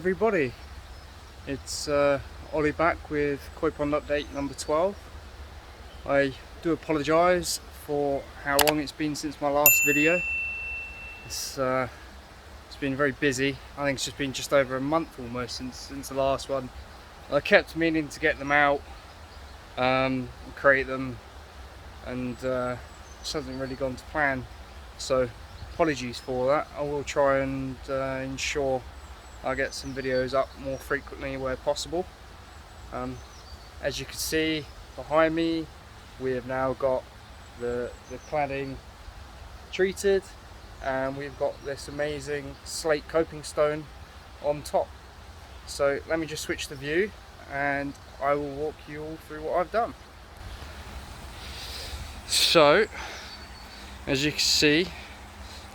everybody, it's Ollie back with Koi Pond update number 12. I do apologise for how long it's been since my last video. It's been very busy. I think it's just been just over a month almost since the last one. I kept meaning to get them out, create them, and just hasn't really gone to plan, so apologies for that. I will try and ensure I get some videos up more frequently where possible. As you can see behind me, we have now got the cladding treated, and we've got this amazing slate coping stone on top. So let me just switch the view and I will walk you all through what I've done. So as you can see,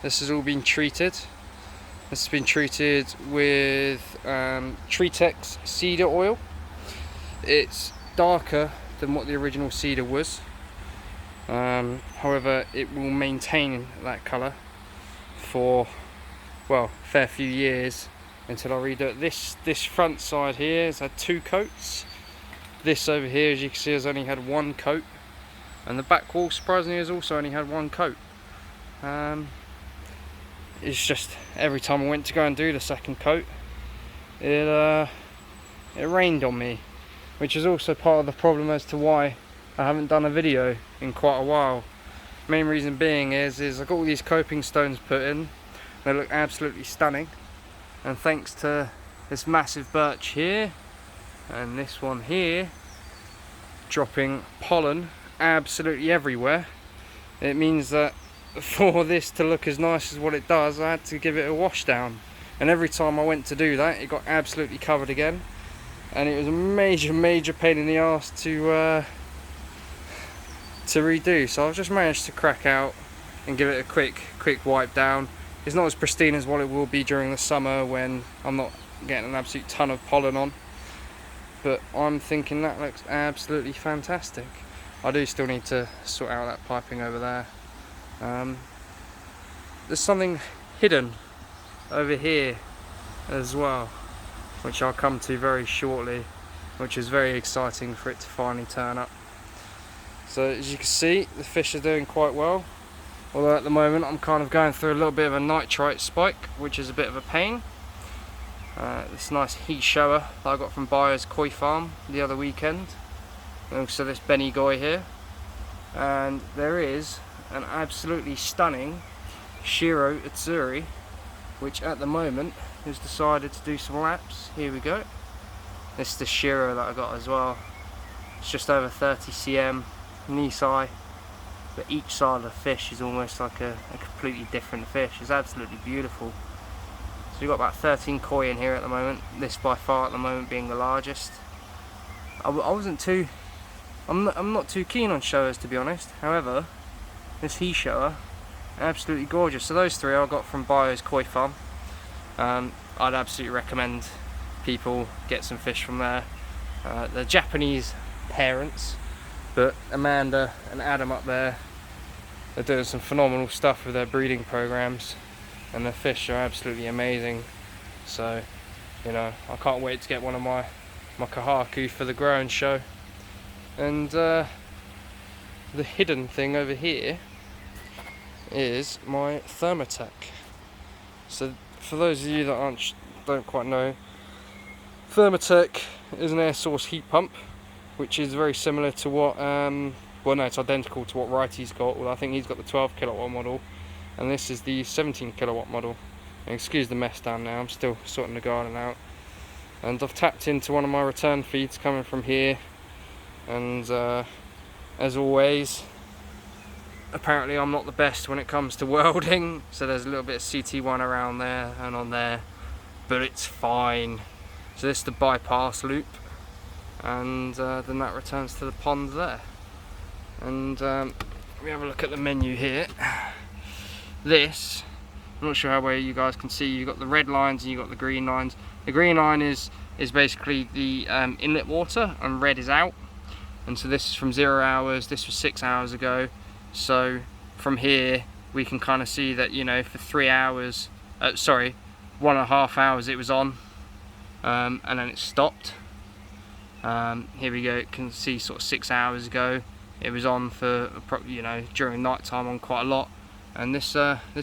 this has all been treated. This has been treated with Nitrite cedar oil. It's darker than what the original cedar was. However, it will maintain that colour for, well, a fair few years until I redo it. This front side here has had 2 coats. This over here, as you can see, has only had 1 coat. And the back wall, surprisingly, has also only had 1 coat. It's just every time I went to go and do the second coat, it rained on me, which is also part of the problem as to why I haven't done a video in quite a while. Main reason being is I got all these coping stones put in. They look absolutely stunning, and thanks to this massive birch here and this one here dropping pollen absolutely everywhere, it means that for this to look as nice as what it does, I had to give it a wash down, and every time I went to do that, it got absolutely covered again, and it was a major pain in the arse to redo. So I've just managed to crack out and give it a quick wipe down. It's not as pristine as what it will be during the summer when I'm not getting an absolute ton of pollen on, but I'm thinking that looks absolutely fantastic. I do still need to sort out that piping over there. There's something hidden over here as well, which I'll come to very shortly, which is very exciting for it to finally turn up. So as you can see, the fish are doing quite well, although at the moment I'm kind of going through a little bit of a nitrite spike, which is a bit of a pain. This nice heat shower that I got from Buyer's Koi Farm the other weekend, and also this Nishikigoi here, and there is an absolutely stunning Shiro Utsuri, which at the moment has decided to do some laps. Here we go. This is the Shiro that I got as well. It's just over 30 cm knee size, but each side of the fish is almost like a completely different fish. It's absolutely beautiful. So we've got about 13 koi in here at the moment, this by far at the moment being the largest. I'm not too keen on showers, to be honest. However, this he shower, absolutely gorgeous. So those 3 I got from Buyer's Koi Farm. I'd absolutely recommend people get some fish from there. They're Japanese parents, but Amanda and Adam up there are doing some phenomenal stuff with their breeding programs, and their fish are absolutely amazing. So, you know, I can't wait to get one of my kahaku for the growing show. And the hidden thing over here is my Thermotech. So for those of you that don't quite know, Thermotech is an air source heat pump, which is very similar to what well, no, it's identical to what Righty's got. Well, I think he's got the 12 kilowatt model, and this is the 17 kilowatt model. And excuse the mess down now, I'm still sorting the garden out. And I've tapped into one of my return feeds coming from here, and as always, apparently I'm not the best when it comes to welding, so there's a little bit of CT1 around there and on there, but it's fine. So this is the bypass loop, and then that returns to the pond there. And we have a look at the menu here. This, I'm not sure how well you guys can see, you've got the red lines and you've got the green lines. The green line is basically the inlet water, and red is out. And so this is from 0 hours, this was 6 hours ago. So from here we can kind of see that, you know, for 3 hours, sorry, 1.5 hours it was on, and then it stopped. Here we go, you can see sort of 6 hours ago it was on for, you know, during night time on quite a lot, and this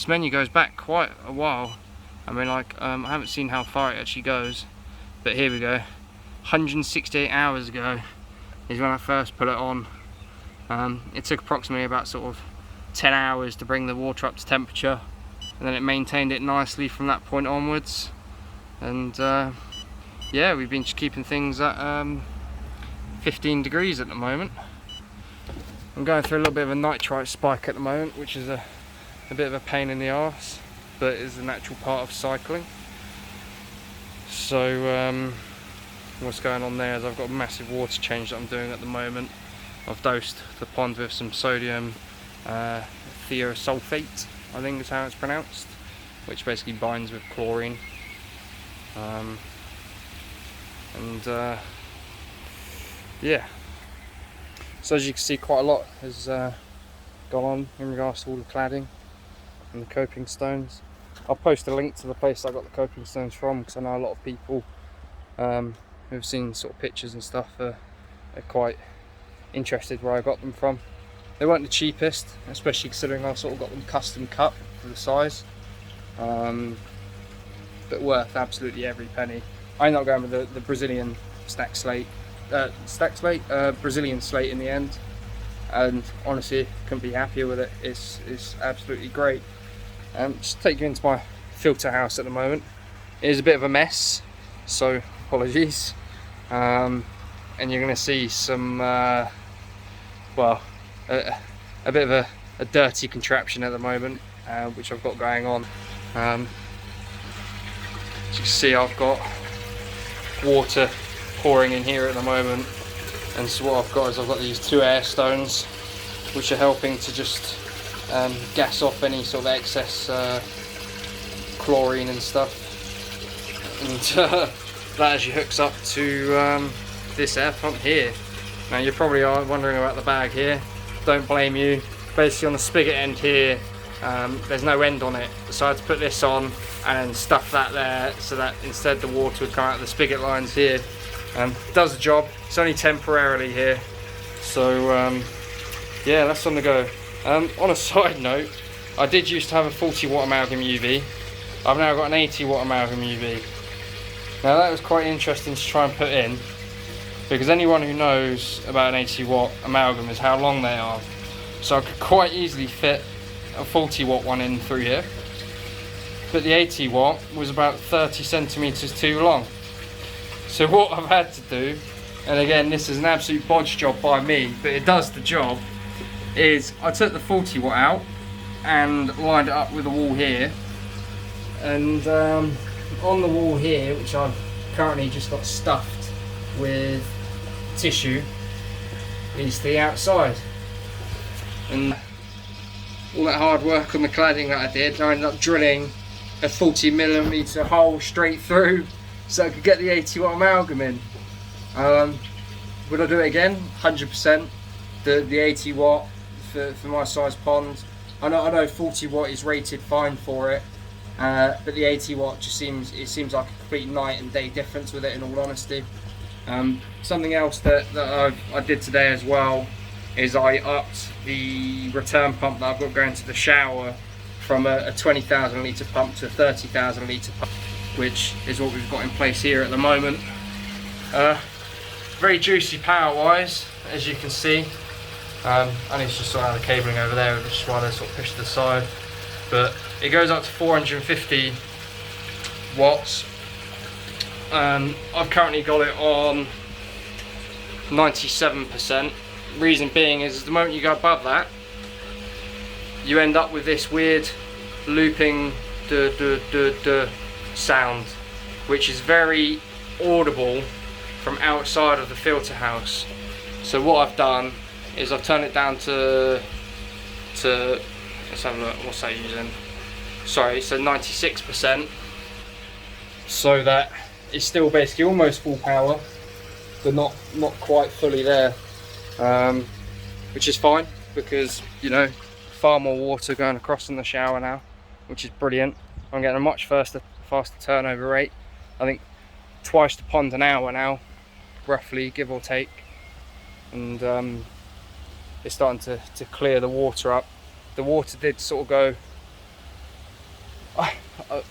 menu goes back quite a while. I mean, like, I haven't seen how far it actually goes, but here we go, 168 hours ago is when I first put it on. It took approximately about sort of 10 hours to bring the water up to temperature, and then it maintained it nicely from that point onwards. And yeah, we've been keeping things at 15 degrees at the moment. I'm going through a little bit of a nitrite spike at the moment, which is a bit of a pain in the arse, but is a natural part of cycling. So what's going on there is I've got a massive water change that I'm doing at the moment. I've dosed the pond with some sodium thiosulfate, I think is how it's pronounced, which basically binds with chlorine. Yeah, so as you can see, quite a lot has gone on in regards to all the cladding and the coping stones. I'll post a link to the place I got the coping stones from, because I know a lot of people who've seen sort of pictures and stuff are quite interested where I got them from. They weren't the cheapest, especially considering I sort of got them custom cut for the size, but worth absolutely every penny. I ended up going with the Brazilian Brazilian slate in the end, and honestly couldn't be happier with it. It's absolutely great. Just take you into my filter house at the moment. It is a bit of a mess, so apologies. And you're going to see some well, a bit of a dirty contraption at the moment, which I've got going on. As you can see, I've got water pouring in here at the moment, and so what I've got is I've got these 2 air stones which are helping to just gas off any sort of excess chlorine and stuff, and that actually hooks up to this air pump here. Now you probably are wondering about the bag here. Don't blame you. Basically on the spigot end here, there's no end on it, so I had to put this on and then stuff that there, so that instead the water would come out of the spigot lines here. Does the job. It's only temporarily here, so yeah, that's on the go. On a side note, I did used to have a 40 watt amalgam UV. I've now got an 80 watt amalgam UV. Now that was quite interesting to try and put in, because anyone who knows about an 80 watt amalgam is how long they are. So I could quite easily fit a 40 watt one in through here, but the 80 watt was about 30 centimeters too long. So what I've had to do, and again this is an absolute bodge job by me, but it does the job, is I took the 40 watt out and lined it up with the wall here, and on the wall here, which I've currently just got stuffed with tissue, is the outside. And all that hard work on the cladding that I did, I ended up drilling a 40mm hole straight through so I could get the 80 watt amalgam in. Would I do it again? 100%. The 80 watt for my size pond. I know 40 watt is rated fine for it, but the 80 watt just seems like a complete night and day difference with it, in all honesty. Something else that I did today as well is I upped the return pump that I've got going to the shower from a 20,000 litre pump to a 30,000 litre pump, which is what we've got in place here at the moment. Very juicy power wise, as you can see. I need to just sort out the cabling over there, which is why they're sort of pushed to the side. But it goes up to 450 watts. I've currently got it on 97%. Reason being is the moment you go above that, you end up with this weird looping sound, which is very audible from outside of the filter house. So what I've done is I've turned it down to let's have a look, what's that using? Sorry, so 96%, so that it's still basically almost full power, but not quite fully there, which is fine, because you know, far more water going across in the shower now, which is brilliant. I'm getting a much faster turnover rate. I think twice the pond an hour now, roughly, give or take, and it's starting to clear the water up. The water did sort of go,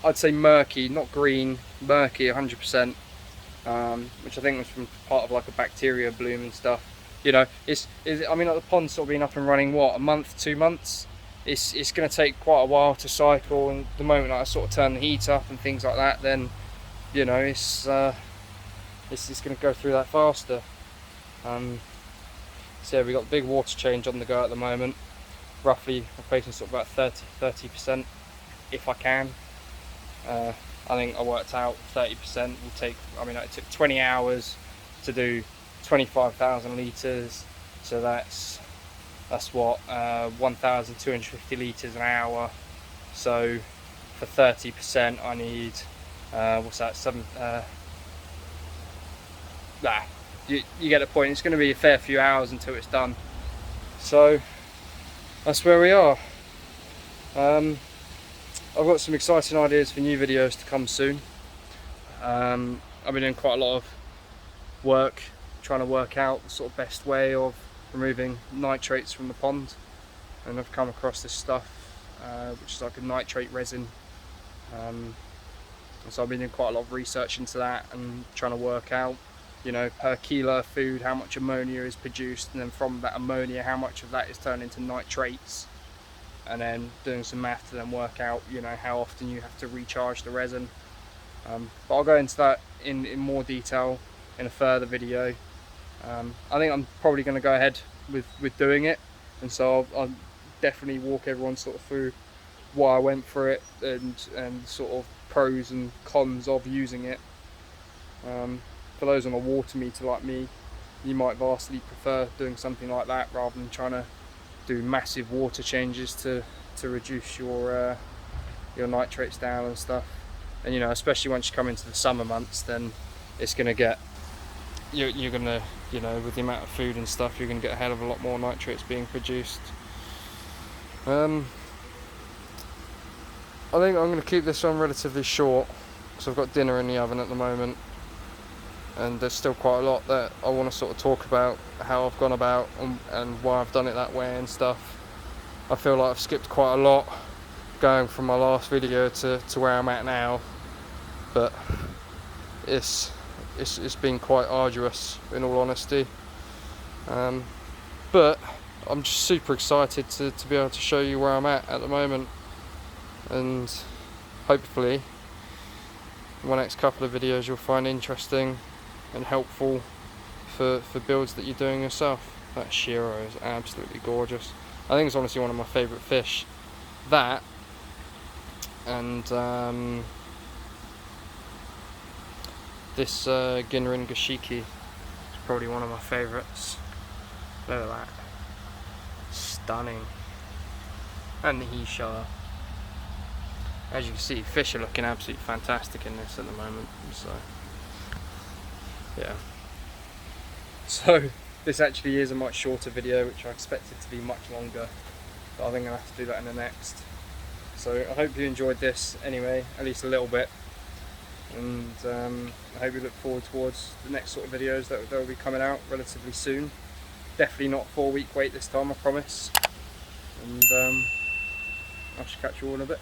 I'd say murky, not green, murky 100%, which I think was from part of like a bacteria bloom and stuff. You know, I mean, like the pond's sort of been up and running, what, a month, 2 months? It's going to take quite a while to cycle, and the moment I sort of turn the heat up and things like that, then, you know, it's going to go through that faster. So yeah, we've got the big water change on the go at the moment, roughly replacing sort of about 30% if I can. I think I worked out 30% will take, I mean, it took 20 hours to do 25,000 litres, so that's what, 1,250 litres an hour. So for 30% I need, what's that, you get the point. It's going to be a fair few hours until it's done. So that's where we are. I've got some exciting ideas for new videos to come soon. I've been doing quite a lot of work trying to work out the sort of best way of removing nitrates from the pond, and I've come across this stuff which is like a nitrate resin, and so I've been doing quite a lot of research into that and trying to work out, you know, per kilo of food how much ammonia is produced, and then from that ammonia how much of that is turned into nitrates, and then doing some math to then work out, you know, how often you have to recharge the resin. But I'll go into that in more detail in a further video. I think I'm probably going to go ahead with doing it, and so I'll definitely walk everyone sort of through why I went for it, and sort of pros and cons of using it. For those on a water meter like me, you might vastly prefer doing something like that rather than trying to do massive water changes to reduce your nitrates down and stuff. And you know, especially once you come into the summer months, then it's going to get, you're going to, you know, with the amount of food and stuff, you're going to get a hell of a lot more nitrates being produced. I think I'm going to keep this one relatively short because I've got dinner in the oven at the moment, and there's still quite a lot that I want to sort of talk about, how I've gone about and why I've done it that way and stuff. I feel like I've skipped quite a lot going from my last video to where I'm at now, but it's been quite arduous in all honesty, but I'm just super excited to be able to show you where I'm at the moment, and hopefully my next couple of videos you'll find interesting and helpful for builds that you're doing yourself. That Shiro is absolutely gorgeous. I think it's honestly one of my favourite fish. That and this Ginrin Gashiki is probably one of my favourites. Look at that, stunning. And the Hisha. As you can see, fish are looking absolutely fantastic in this at the moment. So yeah. So this actually is a much shorter video, which I expected to be much longer, but I think I'll have to do that in the next. So I hope you enjoyed this anyway, at least a little bit, and I hope you look forward towards the next sort of videos that will be coming out relatively soon. Definitely not 4-week wait this time, I promise, and I shall catch you all in a bit.